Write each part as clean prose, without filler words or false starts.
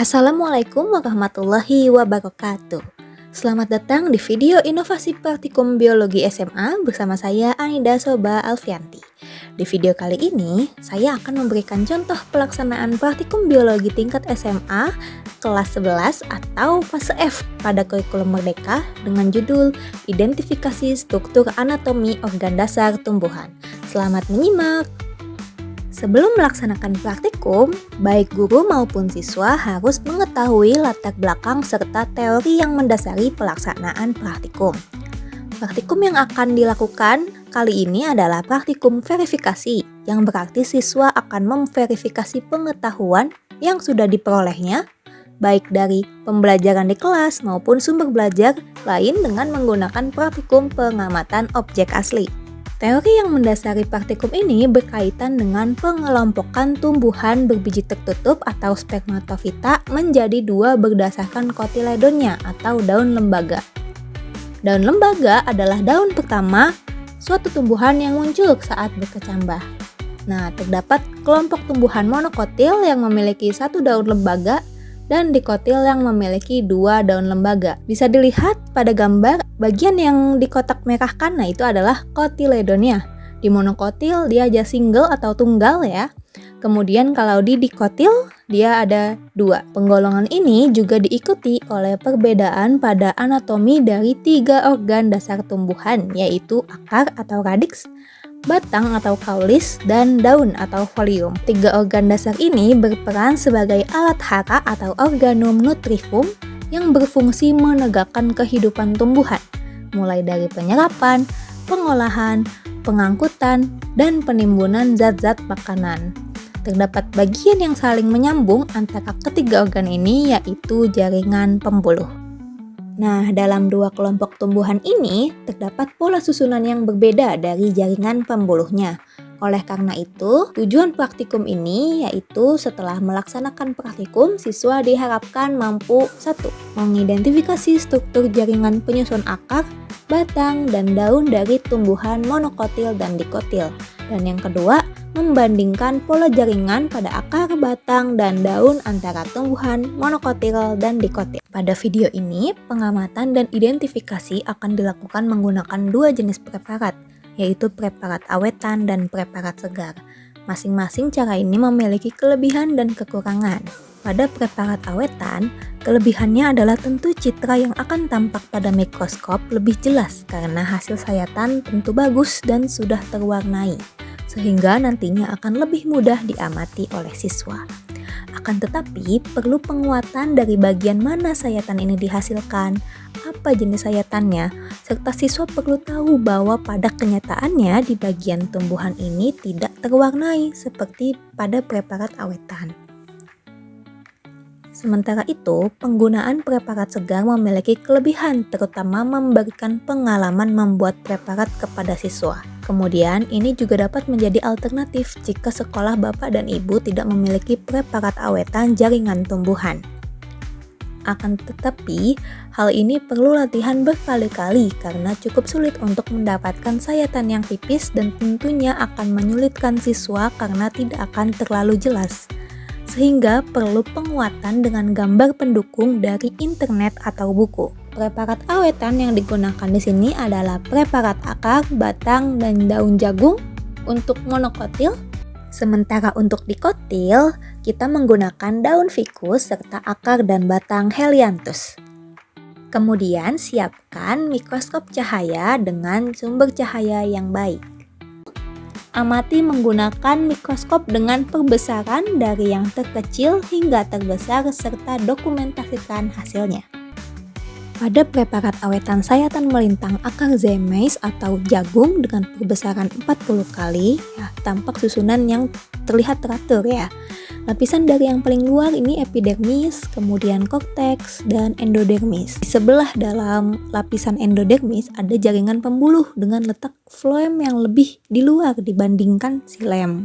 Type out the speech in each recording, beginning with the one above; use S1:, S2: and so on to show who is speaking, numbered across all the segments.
S1: Assalamualaikum warahmatullahi wabarakatuh. Selamat datang di video inovasi praktikum biologi SMA bersama saya Anida Soba Alfianti. Di video kali ini, saya akan memberikan contoh pelaksanaan praktikum biologi tingkat SMA kelas 11 atau fase F pada kurikulum Merdeka dengan judul Identifikasi Struktur Anatomi Organ Dasar Tumbuhan. Selamat menyimak! Sebelum melaksanakan praktikum, baik guru maupun siswa harus mengetahui latar belakang serta teori yang mendasari pelaksanaan praktikum. Praktikum yang akan dilakukan kali ini adalah praktikum verifikasi, yang berarti siswa akan memverifikasi pengetahuan yang sudah diperolehnya, baik dari pembelajaran di kelas maupun sumber belajar lain dengan menggunakan praktikum pengamatan objek asli. Teori yang mendasari praktikum ini berkaitan dengan pengelompokan tumbuhan berbiji tertutup atau spermatofita menjadi dua berdasarkan kotiledonnya atau daun lembaga. Daun lembaga adalah daun pertama suatu tumbuhan yang muncul saat berkecambah. Nah, terdapat kelompok tumbuhan monokotil yang memiliki satu daun lembaga dan dikotil yang memiliki dua daun lembaga. Bisa dilihat pada gambar bagian yang di kotak merah kanan itu adalah kotiledonnya. Di monokotil dia aja single atau tunggal ya. Kemudian kalau di dikotil dia ada dua. Penggolongan ini juga diikuti oleh perbedaan pada anatomi dari tiga organ dasar tumbuhan, yaitu akar atau radix, batang atau kaulis, dan daun atau folium. Tiga organ dasar ini berperan sebagai alat hara atau organum nutrivum yang berfungsi menegakkan kehidupan tumbuhan, mulai dari penyerapan, pengolahan, pengangkutan, dan penimbunan zat-zat makanan. Terdapat bagian yang saling menyambung antara ketiga organ ini, yaitu jaringan pembuluh. Nah, dalam dua kelompok tumbuhan ini terdapat pola susunan yang berbeda dari jaringan pembuluhnya. Oleh karena itu, tujuan praktikum ini yaitu setelah melaksanakan praktikum, siswa diharapkan mampu 1. Mengidentifikasi struktur jaringan penyusun akar, batang, dan daun dari tumbuhan monokotil dan dikotil. Dan yang kedua, membandingkan pola jaringan pada akar, batang, dan daun antara tumbuhan monokotil dan dikotil. Pada video ini, pengamatan dan identifikasi akan dilakukan menggunakan dua jenis preparat, yaitu preparat awetan dan preparat segar. Masing-masing cara ini memiliki kelebihan dan kekurangan. Pada preparat awetan, kelebihannya adalah tentu citra yang akan tampak pada mikroskop lebih jelas karena hasil sayatan tentu bagus dan sudah terwarnai, sehingga nantinya akan lebih mudah diamati oleh siswa. Akan tetapi, perlu penguatan dari bagian mana sayatan ini dihasilkan, apa jenis sayatannya, serta siswa perlu tahu bahwa pada kenyataannya di bagian tumbuhan ini tidak terwarnai seperti pada preparat awetan. Sementara itu, penggunaan preparat segar memiliki kelebihan, terutama memberikan pengalaman membuat preparat kepada siswa. Kemudian, ini juga dapat menjadi alternatif jika sekolah bapak dan ibu tidak memiliki preparat awetan jaringan tumbuhan. Akan tetapi, hal ini perlu latihan berkali-kali karena cukup sulit untuk mendapatkan sayatan yang tipis dan tentunya akan menyulitkan siswa karena tidak akan terlalu jelas. Sehingga perlu penguatan dengan gambar pendukung dari internet atau buku. Preparat awetan yang digunakan di sini adalah preparat akar, batang, dan daun jagung untuk monokotil. Sementara untuk dikotil, kita menggunakan daun ficus serta akar dan batang helianthus. Kemudian siapkan mikroskop cahaya dengan sumber cahaya yang baik. Amati menggunakan mikroskop dengan perbesaran dari yang terkecil hingga terbesar serta dokumentasikan hasilnya. Pada preparat awetan sayatan melintang akar zymais atau jagung dengan perbesaran 40 kali, tampak susunan yang terlihat teratur ya. Lapisan dari yang paling luar ini epidermis, kemudian korteks, dan endodermis. Di sebelah dalam lapisan endodermis ada jaringan pembuluh dengan letak floem yang lebih di luar dibandingkan xilem.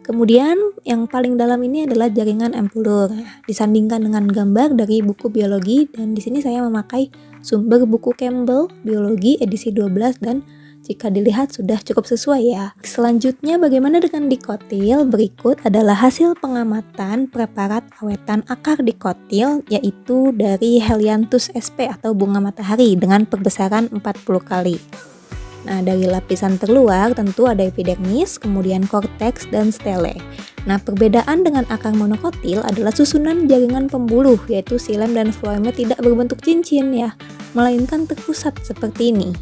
S1: Kemudian yang paling dalam ini adalah jaringan empulur. Disandingkan dengan gambar dari buku biologi, dan di sini saya memakai sumber buku Campbell Biologi edisi 12 dan jika dilihat sudah cukup sesuai ya. Selanjutnya bagaimana dengan dikotil? Berikut adalah hasil pengamatan preparat awetan akar dikotil, yaitu dari Helianthus sp atau bunga matahari dengan perbesaran 40 kali. Nah, dari lapisan terluar tentu ada epidermis, kemudian korteks, dan stele. Nah, perbedaan dengan akar monokotil adalah susunan jaringan pembuluh, yaitu xilem dan floemnya tidak berbentuk cincin ya, melainkan terpusat seperti ini.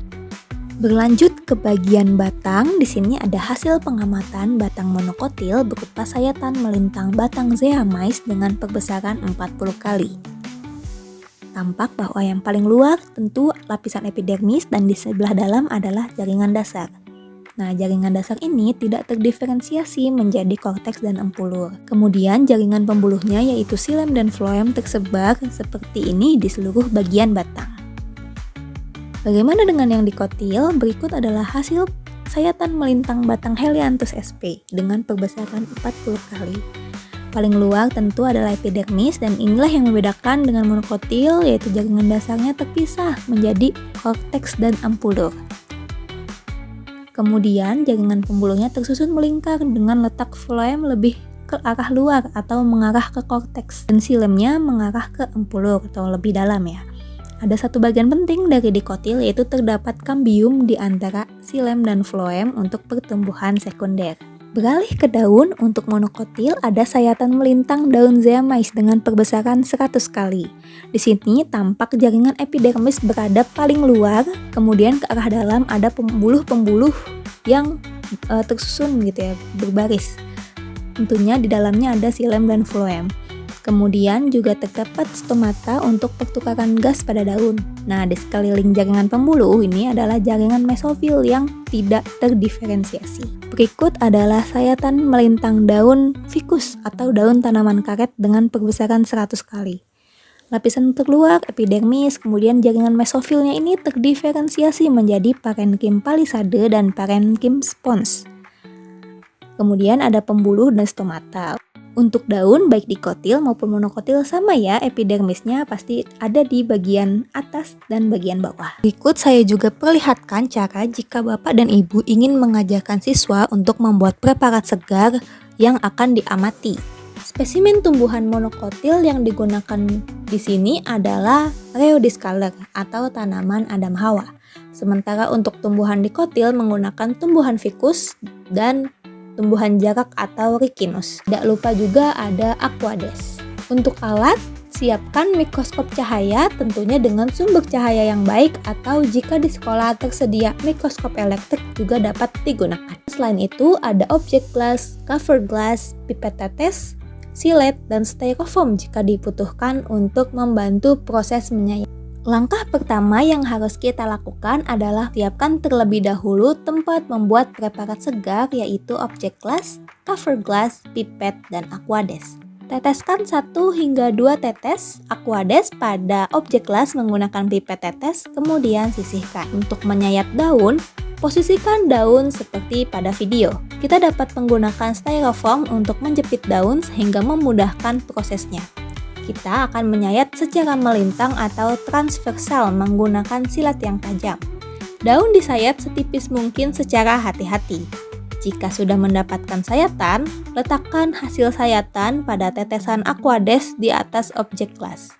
S1: Berlanjut ke bagian batang, di sini ada hasil pengamatan batang monokotil berupa sayatan melintang batang zeamais dengan perbesaran 40 kali. Tampak bahwa yang paling luar tentu lapisan epidermis dan di sebelah dalam adalah jaringan dasar. Nah, jaringan dasar ini tidak terdiferensiasi menjadi korteks dan empulur. Kemudian jaringan pembuluhnya yaitu xilem dan floem tersebar seperti ini di seluruh bagian batang. Bagaimana dengan yang dikotil? Berikut adalah hasil sayatan melintang batang Helianthus sp dengan perbesaran 40 kali. Paling luar tentu adalah epidermis dan inilah yang membedakan dengan monokotil, yaitu jaringan dasarnya terpisah menjadi korteks dan empulur. Kemudian jaringan pembuluhnya tersusun melingkar dengan letak floem lebih ke arah luar atau mengarah ke korteks dan xilem-nya mengarah ke empulur atau lebih dalam ya. Ada satu bagian penting dari dikotil yaitu terdapat kambium di antara xilem dan floem untuk pertumbuhan sekunder. Beralih ke daun, untuk monokotil ada sayatan melintang daun zeamais dengan perbesaran 100 kali. Di sini tampak jaringan epidermis berada paling luar, kemudian ke arah dalam ada pembuluh-pembuluh yang tersusun gitu ya, berbaris. Tentunya di dalamnya ada xilem dan floem. Kemudian juga terdapat stomata untuk pertukaran gas pada daun. Nah, di sekeliling jaringan pembuluh ini adalah jaringan mesofil yang tidak terdiferensiasi. Berikut adalah sayatan melintang daun ficus atau daun tanaman karet dengan perbesaran 100 kali. Lapisan terluar epidermis, kemudian jaringan mesofilnya ini terdiferensiasi menjadi parenkim palisade dan parenkim spons. Kemudian ada pembuluh dan stomata. Untuk daun baik dikotil maupun monokotil sama ya, epidermisnya pasti ada di bagian atas dan bagian bawah. Berikut saya juga perlihatkan cara jika Bapak dan Ibu ingin mengajarkan siswa untuk membuat preparat segar yang akan diamati. Spesimen tumbuhan monokotil yang digunakan di sini adalah Rheodiscaler atau tanaman Adam Hawa. Sementara untuk tumbuhan dikotil menggunakan tumbuhan ficus dan tumbuhan jarak atau Ricinus. Tidak lupa juga ada Aquades. Untuk alat, siapkan mikroskop cahaya tentunya dengan sumber cahaya yang baik atau jika di sekolah tersedia mikroskop elektrik juga dapat digunakan. Selain itu ada objek glass, cover glass, pipet tetes, silet, dan styrofoam jika dibutuhkan untuk membantu proses menyayat. Langkah pertama yang harus kita lakukan adalah siapkan terlebih dahulu tempat membuat preparat segar yaitu objek glass, cover glass, pipet, dan aquades. Teteskan 1 hingga 2 tetes aquades pada objek glass menggunakan pipet tetes, kemudian sisihkan. Untuk menyayat daun, posisikan daun seperti pada video. Kita dapat menggunakan styrofoam untuk menjepit daun sehingga memudahkan prosesnya. Kita akan menyayat secara melintang atau transversal menggunakan silat yang tajam. Daun disayat setipis mungkin secara hati-hati. Jika sudah mendapatkan sayatan, letakkan hasil sayatan pada tetesan aquades di atas objek glass.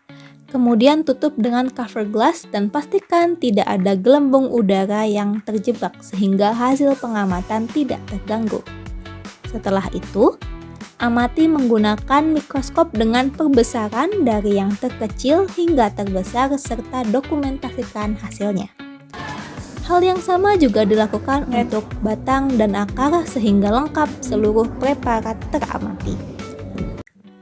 S1: Kemudian tutup dengan cover glass dan pastikan tidak ada gelembung udara yang terjebak sehingga hasil pengamatan tidak terganggu. Setelah itu, amati menggunakan mikroskop dengan perbesaran dari yang terkecil hingga terbesar serta dokumentasikan hasilnya. Hal yang sama juga dilakukan untuk batang dan akar sehingga lengkap seluruh preparat teramati.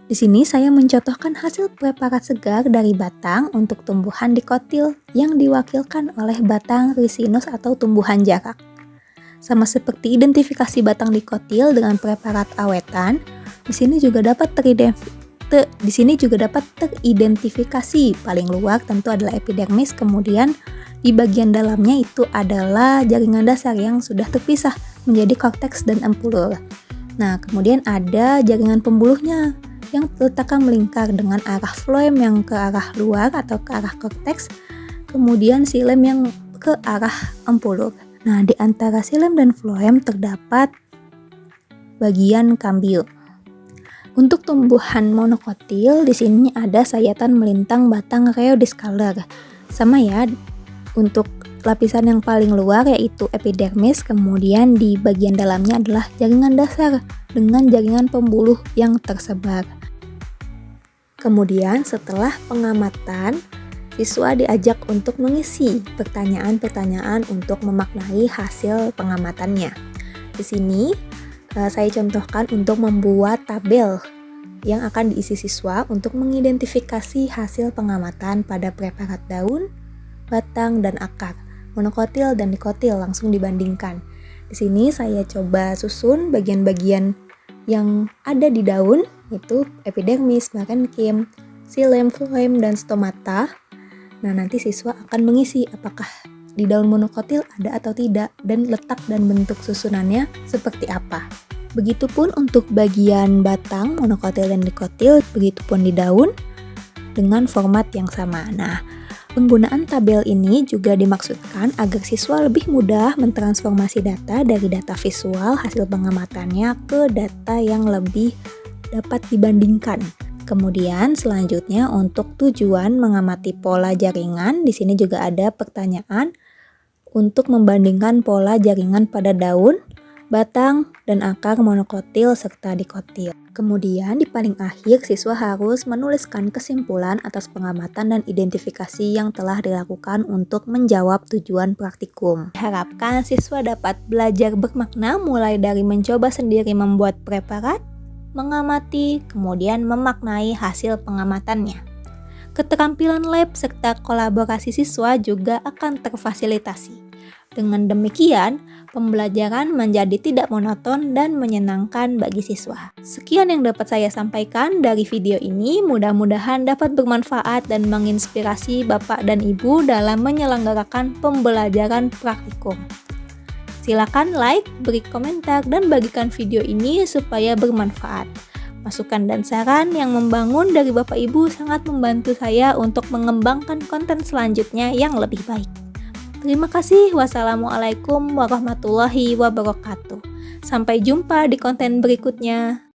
S1: Di sini saya mencontohkan hasil preparat segar dari batang untuk tumbuhan dikotil yang diwakilkan oleh batang Ricinus atau tumbuhan jarak. Sama seperti identifikasi batang dikotil dengan preparat awetan, di sini juga dapat teridentifikasi paling luar tentu adalah epidermis, kemudian di bagian dalamnya itu adalah jaringan dasar yang sudah terpisah menjadi korteks dan empulur. Nah, kemudian ada jaringan pembuluhnya yang terletakkan melingkar dengan arah floem yang ke arah luar atau ke arah korteks, kemudian xilem yang ke arah empulur. Nah, di antara xilem dan floem terdapat bagian kambil. Untuk tumbuhan monokotil di sini ada sayatan melintang batang rheodiscaler. Sama ya, untuk lapisan yang paling luar yaitu epidermis, kemudian di bagian dalamnya adalah jaringan dasar dengan jaringan pembuluh yang tersebar. Kemudian setelah pengamatan, siswa diajak untuk mengisi pertanyaan-pertanyaan untuk memaknai hasil pengamatannya. Di sini saya contohkan untuk membuat tabel yang akan diisi siswa untuk mengidentifikasi hasil pengamatan pada preparat daun, batang, dan akar, monokotil dan dikotil langsung dibandingkan. Di sini saya coba susun bagian-bagian yang ada di daun, yaitu epidermis, merenkim, xilem, floem, dan stomata. Nah, nanti siswa akan mengisi apakah di daun monokotil ada atau tidak, dan letak dan bentuk susunannya seperti apa. Begitupun untuk bagian batang, monokotil dan dikotil, begitupun di daun dengan format yang sama. Nah, penggunaan tabel ini juga dimaksudkan agar siswa lebih mudah mentransformasi data dari data visual hasil pengamatannya ke data yang lebih dapat dibandingkan. Kemudian selanjutnya untuk tujuan mengamati pola jaringan, di sini juga ada pertanyaan untuk membandingkan pola jaringan pada daun, batang, dan akar monokotil serta dikotil. Kemudian di paling akhir siswa harus menuliskan kesimpulan atas pengamatan dan identifikasi yang telah dilakukan untuk menjawab tujuan praktikum. Diharapkan siswa dapat belajar bermakna mulai dari mencoba sendiri membuat preparat, mengamati, kemudian memaknai hasil pengamatannya. Keterampilan lab serta kolaborasi siswa juga akan terfasilitasi. Dengan demikian, pembelajaran menjadi tidak monoton dan menyenangkan bagi siswa. Sekian yang dapat saya sampaikan dari video ini, mudah-mudahan dapat bermanfaat dan menginspirasi Bapak dan Ibu dalam menyelenggarakan pembelajaran praktikum. Silakan like, beri komentar, dan bagikan video ini supaya bermanfaat. Masukan dan saran yang membangun dari Bapak Ibu sangat membantu saya untuk mengembangkan konten selanjutnya yang lebih baik. Terima kasih. Wassalamualaikum warahmatullahi wabarakatuh. Sampai jumpa di konten berikutnya.